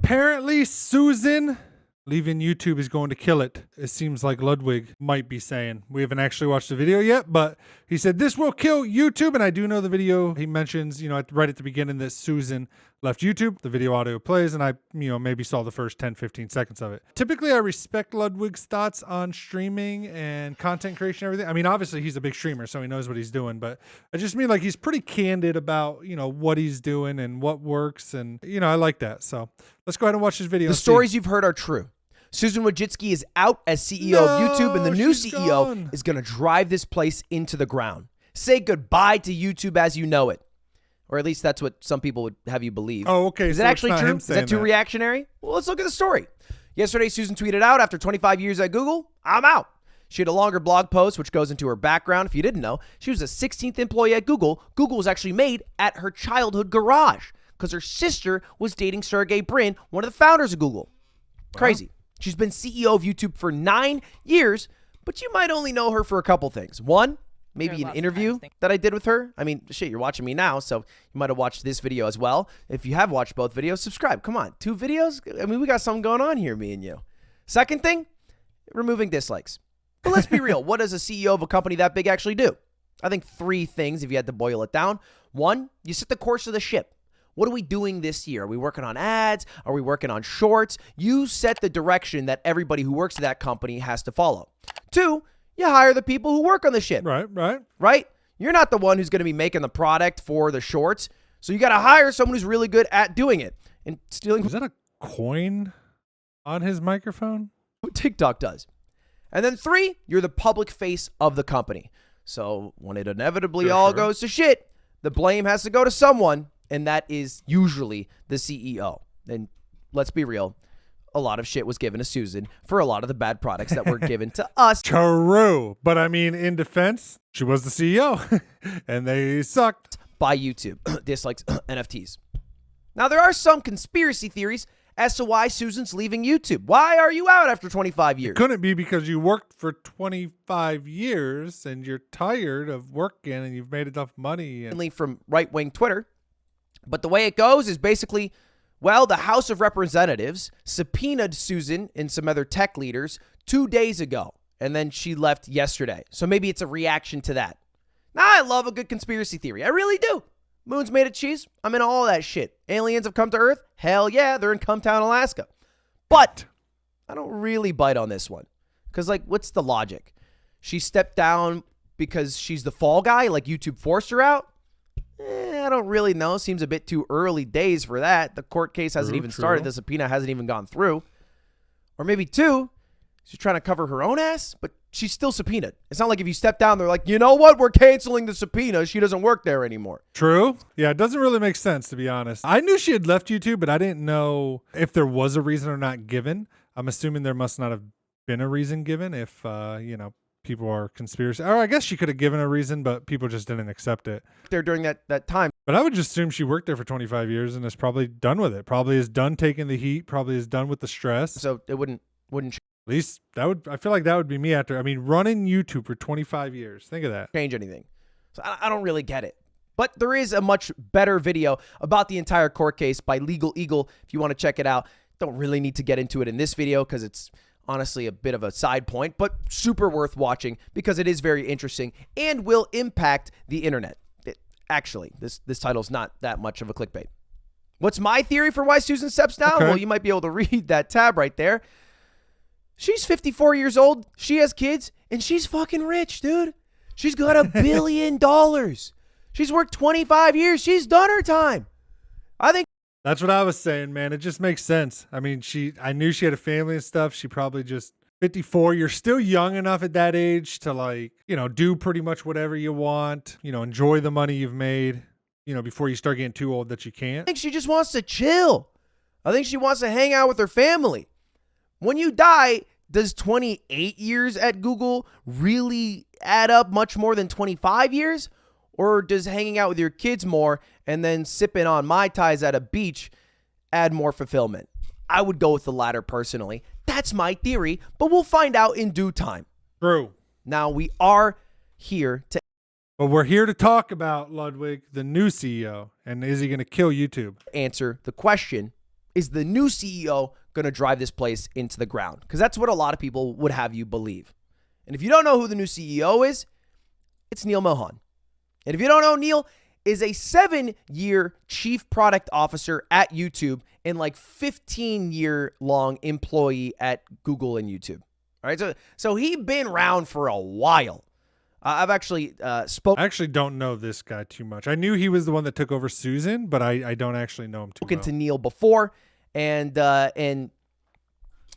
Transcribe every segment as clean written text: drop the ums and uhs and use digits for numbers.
apparently Susan leaving YouTube is going to kill it. It seems like Ludwig might be saying. We haven't actually watched the video yet, but he said this will kill YouTube. And I do know the video. He mentions, right at the beginning that Susan left YouTube. The video audio plays, and I, maybe saw the first 10, 15 seconds of it. Typically, I respect Ludwig's thoughts on streaming and content creation and everything. I mean, obviously, he's a big streamer, so he knows what he's doing, but I just mean like he's pretty candid about, what he's doing and what works. And, I like that. So let's go ahead and watch this video. The stories you've heard are true. Susan Wojcicki is out as CEO of YouTube, and the new CEO is going to drive this place into the ground. Say goodbye to YouTube as you know it. Or at least that's what some people would have you believe. Oh, okay. Is it actually true? Is that too reactionary? Well, let's look at the story. Yesterday, Susan tweeted out, after 25 years at Google, I'm out. She had a longer blog post, which goes into her background. If you didn't know, she was the 16th employee at Google. Google was actually made at her childhood garage because her sister was dating Sergey Brin, one of the founders of Google. Wow. Crazy. She's been CEO of YouTube for 9 years, but you might only know her for a couple things. One, maybe an interview that I did with her. I mean, shit, you're watching me now, so you might have watched this video as well. If you have watched both videos, subscribe. Come on, 2 videos? I mean, we got something going on here, me and you. Second thing, removing dislikes. But let's be real. What does a CEO of a company that big actually do? I think 3 things if you had to boil it down. 1, you set the course of the ship. What are we doing this year? Are we working on ads? Are we working on shorts? You set the direction that everybody who works at that company has to follow. 2, you hire the people who work on the ship. Right? You're not the one who's going to be making the product for the shorts. So you got to hire someone who's really good at doing it. And stealing. Is that a coin on his microphone? TikTok does. And then 3, you're the public face of the company. So when it inevitably all goes to shit, the blame has to go to someone. And that is usually the CEO. And let's be real, a lot of shit was given to Susan for a lot of the bad products that were given to us. True. But I mean, in defense, she was the CEO and they sucked. By YouTube. Dislikes NFTs. Now, there are some conspiracy theories as to why Susan's leaving YouTube. Why are you out after 25 years? It couldn't be because you worked for 25 years and you're tired of working and you've made enough money. Mainly from right-wing Twitter. But the way it goes is basically, well, the House of Representatives subpoenaed Susan and some other tech leaders 2 days ago, and then she left yesterday. So maybe it's a reaction to that. Now, I love a good conspiracy theory. I really do. Moon's made of cheese. I'm into all that shit. Aliens have come to Earth. Hell yeah, they're in Cumtown, Alaska. But I don't really bite on this one. Because, what's the logic? She stepped down because she's the fall guy? Like YouTube forced her out? I don't really know. Seems a bit too early days for that. The court case hasn't even started. The subpoena hasn't even gone through. Or maybe 2, she's trying to cover her own ass, but she's still subpoenaed. It's not like if you step down, they're like, you know what? We're canceling the subpoena. She doesn't work there anymore. True. Yeah, it doesn't really make sense, to be honest. I knew she had left YouTube, but I didn't know if there was a reason or not given. I'm assuming there must not have been a reason given if, people are conspiracy. Or I guess she could have given a reason, but people just didn't accept it. There during that time. But I would just assume she worked there for 25 years and is probably done with it. Probably is done taking the heat. Probably is done with the stress. So it wouldn't. At least I feel like that would be me after. I mean, running YouTube for 25 years. Think of that. Change anything. So I don't really get it. But there is a much better video about the entire court case by Legal Eagle. If you want to check it out, don't really need to get into it in this video because it's honestly a bit of a side point, but super worth watching because it is very interesting and will impact the internet. Actually, this title's not that much of a clickbait. What's my theory for why Susan steps down? Okay. Well, you might be able to read that tab right there. She's 54 years old. She has kids, and she's fucking rich, dude. She's got $1 billion. She's worked 25 years. She's done her time. I think that's what I was saying, man. It just makes sense. I mean, I knew she had a family and stuff. She probably just 54. You're still young enough at that age to do pretty much whatever you want, enjoy the money you've made, before you start getting too old that you can't. I think she just wants to chill. I think she wants to hang out with her family. When you die, does 28 years at Google really add up much more than 25 years? Or does hanging out with your kids more and then sipping on Mai Tais at a beach add more fulfillment? I would go with the latter personally. That's my theory, but we'll find out in due time. True. Now, we are here to... But we're here to talk about Ludwig, the new CEO, and is he going to kill YouTube? Answer the question, is the new CEO going to drive this place into the ground? Because that's what a lot of people would have you believe. And if you don't know who the new CEO is, it's Neil Mohan. And if you don't know, Neil is a 7-year chief product officer at YouTube and like 15-year long employee at Google and YouTube. All right, so he been around for a while. I've actually I actually don't know this guy too much. I knew he was the one that took over Susan, but I don't actually know him too well. Spoken to Neil before, and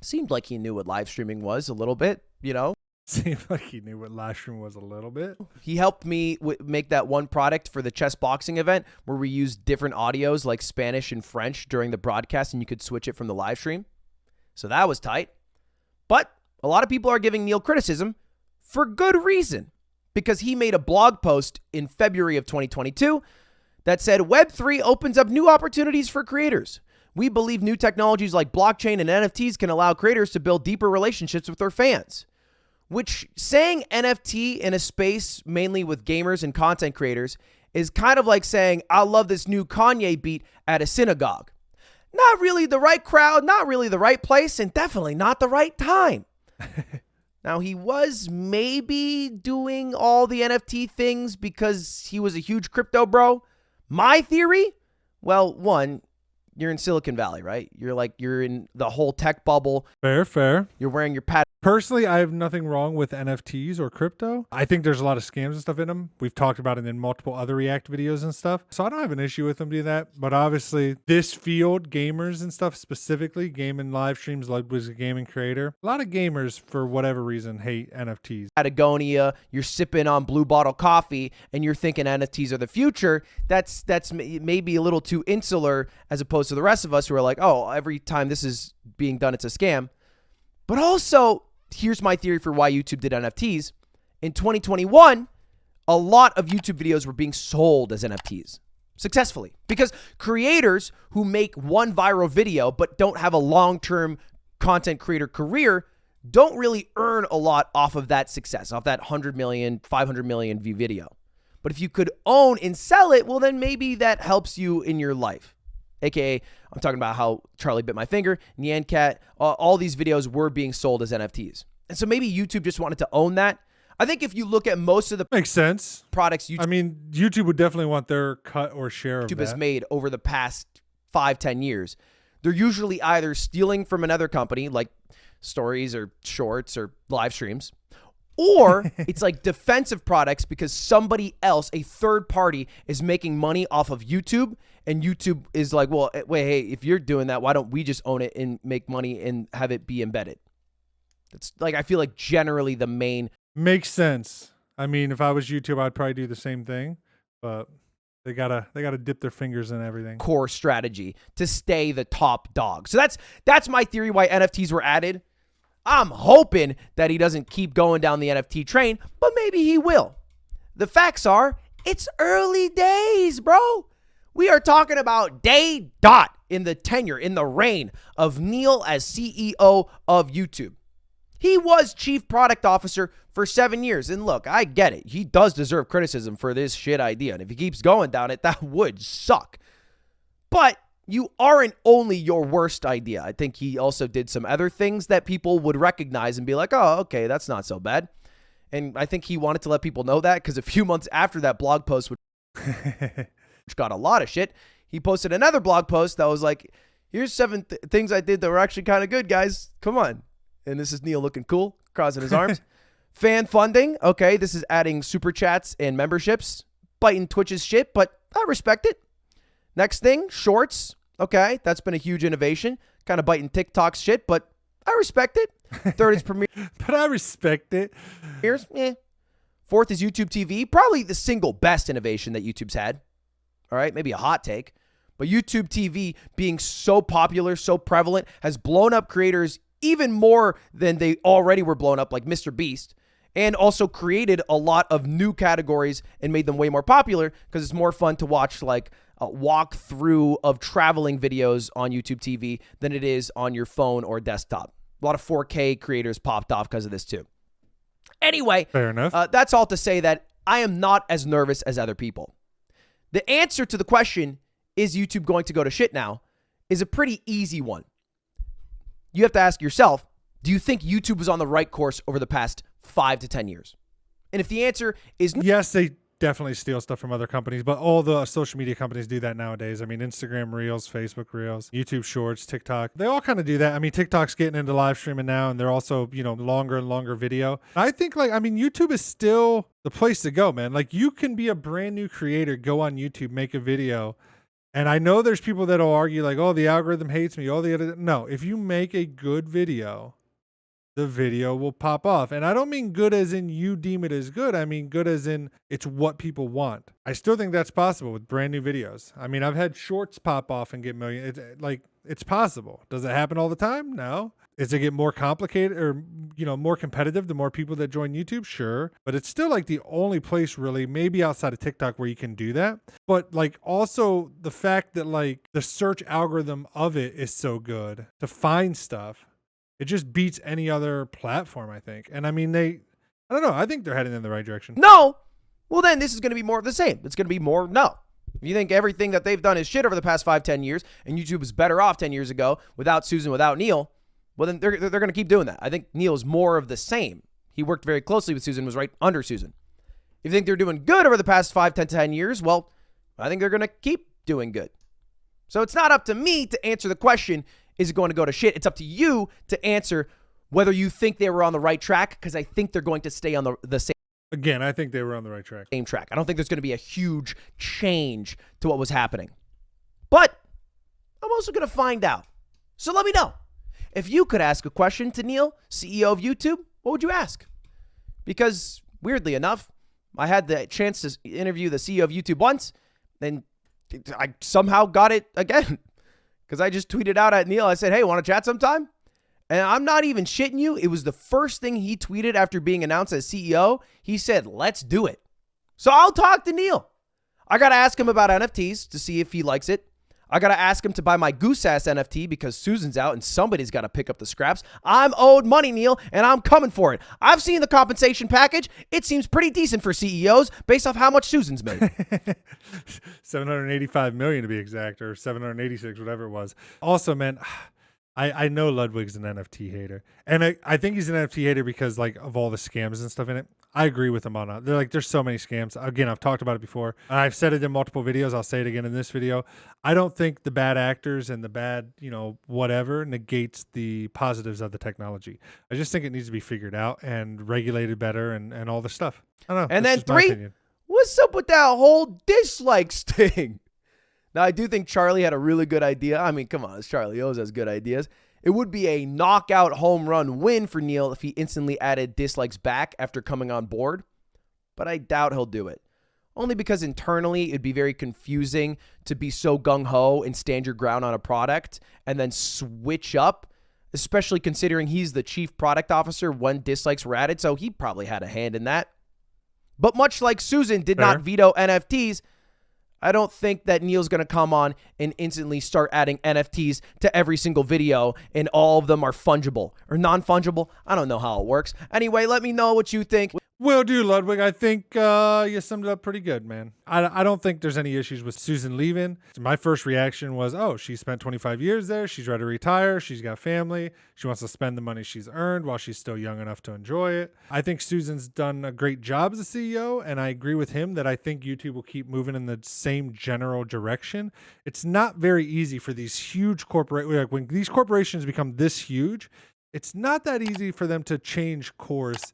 seemed like he knew what live streaming was a little bit, you know. Seemed like he knew what live stream was a little bit. He helped me make that one product for the chess boxing event where we used different audios like Spanish and French during the broadcast, and you could switch it from the live stream. So that was tight. But a lot of people are giving Neil criticism for good reason, because he made a blog post in February of 2022 that said Web3 opens up new opportunities for creators. We believe new technologies like blockchain and NFTs can allow creators to build deeper relationships with their fans. Which, saying NFT in a space mainly with gamers and content creators is kind of like saying, I love this new Kanye beat at a synagogue. Not really the right crowd, not really the right place, and definitely not the right time. Now, he was maybe doing all the NFT things because he was a huge crypto bro. My theory? Well, one, you're in Silicon Valley, right? You're in the whole tech bubble. Fair. You're wearing your pad. Personally, I have nothing wrong with NFTs or crypto. I think there's a lot of scams and stuff in them. We've talked about it in multiple other React videos and stuff. So I don't have an issue with them doing that. But obviously, this field, gamers and stuff specifically, gaming live streams, was a gaming creator. A lot of gamers, for whatever reason, hate NFTs. Patagonia, you're sipping on Blue Bottle coffee, and you're thinking NFTs are the future. That's maybe a little too insular as opposed to the rest of us who are like, oh, every time this is being done, it's a scam. But also, here's my theory for why YouTube did NFTs. In 2021, a lot of YouTube videos were being sold as NFTs successfully because creators who make one viral video but don't have a long-term content creator career don't really earn a lot off of that success, off that 100 million, 500 million view video. But if you could own and sell it, well, then maybe that helps you in your life. AKA, I'm talking about how Charlie bit my finger, Nyan Cat, all these videos were being sold as NFTs. And so maybe YouTube just wanted to own that. I think if you look at most of the makes sense products YouTube would definitely want their cut or share of YouTube that. has made over the past 5-10 years, they're usually either stealing from another company like stories or shorts or live streams, or it's like defensive products because somebody else, a third party, is making money off of YouTube. And YouTube is like, well, wait, hey, if you're doing that, why don't we just own it and make money and have it be embedded? That's like, I feel like generally the main. Makes sense. I mean, if I was YouTube, I'd probably do the same thing, but they gotta dip their fingers in everything. Core strategy to stay the top dog. So that's my theory why NFTs were added. I'm hoping that he doesn't keep going down the NFT train, but maybe he will. The facts are, it's early days, bro. We are talking about day dot in the tenure, in the reign of Neil as CEO of YouTube. He was chief product officer for 7 years. And look, I get it. He does deserve criticism for this shit idea. And if he keeps going down it, that would suck. But you aren't only your worst idea. I think he also did some other things that people would recognize and be like, oh, okay, that's not so bad. And I think he wanted to let people know that because a few months after that blog post, which got a lot of shit, he posted another blog post that was like, here's 7 things I did that were actually kind of good, guys. Come on. And this is Neil looking cool, crossing his arms. Fan funding. Okay, this is adding super chats and memberships. Biting Twitch's shit, but I respect it. Next thing, shorts. Okay, that's been a huge innovation. Kind of biting TikTok's shit, but I respect it. Third is Premiere. But I respect it. Here's, Fourth is YouTube TV. Probably the single best innovation that YouTube's had. All right, maybe a hot take. But YouTube TV being so popular, so prevalent, has blown up creators even more than they already were blown up, like Mr. Beast, and also created a lot of new categories and made them way more popular because it's more fun to watch like a walkthrough of traveling videos on YouTube TV than it is on your phone or desktop. A lot of 4K creators popped off because of this too. Anyway, fair enough. That's all to say that I am not as nervous as other people. The answer to the question, is YouTube going to go to shit now, is a pretty easy one. You have to ask yourself, do you think YouTube was on the right course over the past 5 to 10 years? And if the answer is yes, they definitely steal stuff from other companies, but all the social media companies do that nowadays. I mean, Instagram Reels, Facebook Reels, YouTube Shorts, TikTok, they all kind of do that. I mean, TikTok's getting into live streaming now, and they're also, longer and longer video. I think YouTube is still the place to go, man. Like, you can be a brand new creator, go on YouTube, make a video. And I know there's people that'll argue like, oh, the algorithm hates me. No, if you make a good video, the video will pop off. And I don't mean good as in you deem it as good. I mean good as in it's what people want. I still think that's possible with brand new videos. I mean, I've had shorts pop off and get millions. It's possible. Does it happen all the time? No. Does it get more complicated or, more competitive the more people that join YouTube? Sure. But it's still like the only place really, maybe outside of TikTok, where you can do that. But also the fact that the search algorithm of it is so good to find stuff. It just beats any other platform, I think. And I mean, I don't know. I think they're heading in the right direction. No. Well, then this is going to be more of the same. It's going to be more no. If you think everything that they've done is shit over the past 5-10 years and YouTube was better off 10 years ago without Susan, without Neil, well, then they're going to keep doing that. I think Neil is more of the same. He worked very closely with Susan, was right under Susan. If you think they're doing good over the past 5, 10 years, well, I think they're going to keep doing good. So it's not up to me to answer the question, is it going to go to shit? It's up to you to answer whether you think they were on the right track, because I think they're going to stay on the same. Again, I think they were on the right track. Same track. I don't think there's going to be a huge change to what was happening. But I'm also going to find out. So let me know. If you could ask a question to Neil, CEO of YouTube, what would you ask? Because weirdly enough, I had the chance to interview the CEO of YouTube once, and I somehow got it again. Because I just tweeted out at Neil. I said, hey, want to chat sometime? And I'm not even shitting you. It was the first thing he tweeted after being announced as CEO. He said, let's do it. So I'll talk to Neil. I got to ask him about NFTs to see if he likes it. I got to ask him to buy my Goose Ass NFT because Susan's out and somebody's got to pick up the scraps. I'm owed money, Neil, and I'm coming for it. I've seen the compensation package. It seems pretty decent for CEOs based off how much Susan's made. 785 million to be exact, or 786, whatever it was. Also, man, I know Ludwig's an NFT hater, and I think he's an NFT hater because of all the scams and stuff in it. I agree with him on that. There's so many scams. Again, I've talked about it before. I've said it in multiple videos. I'll say it again in this video. I don't think the bad actors and the bad, whatever negates the positives of the technology. I just think it needs to be figured out and regulated better and all the stuff. I don't know. And then 3, what's up with that whole dislikes thing? Now, I do think Charlie had a really good idea. I mean, come on, Charlie always has good ideas. It would be a knockout home run win for Neil if he instantly added dislikes back after coming on board, but I doubt he'll do it. Only because internally it'd be very confusing to be so gung-ho and stand your ground on a product and then switch up, especially considering he's the chief product officer when dislikes were added, so he probably had a hand in that. But much like Susan did not veto NFTs, I don't think that Neil's going to come on and instantly start adding NFTs to every single video and all of them are fungible or non-fungible. I don't know how it works. Anyway, let me know what you think. Will do, Ludwig. I think you summed it up pretty good, man. I don't think there's any issues with Susan leaving. My first reaction was, oh, she spent 25 years there. She's ready to retire. She's got family. She wants to spend the money she's earned while she's still young enough to enjoy it. I think Susan's done a great job as a CEO, and I agree with him that I think YouTube will keep moving in the same general direction. It's not very easy for these huge corporations. When these corporations become this huge, it's not that easy for them to change course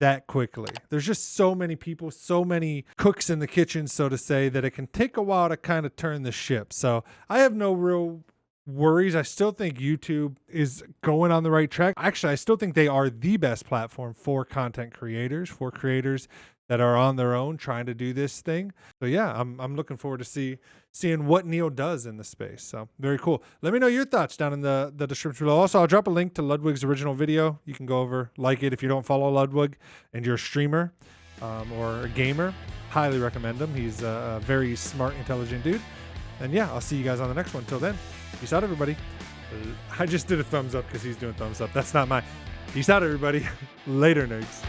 that quickly. There's just so many people, so many cooks in the kitchen, so to say, that it can take a while to kind of turn the ship. So I have no real worries. I still think YouTube is going on the right track. Actually, I still think they are the best platform for content creators, for creators that are on their own trying to do this thing. So yeah, I'm looking forward to seeing what Neil does in the space. So very cool. Let me know your thoughts down in the description below. Also, I'll drop a link to Ludwig's original video. You can go over, like it if you don't follow Ludwig and you're a streamer or a gamer. Highly recommend him. He's a very smart, intelligent dude. And yeah, I'll see you guys on the next one. Till then, peace out, everybody. I just did a thumbs up because he's doing thumbs up. That's not mine. Peace out, everybody. Later, nerds.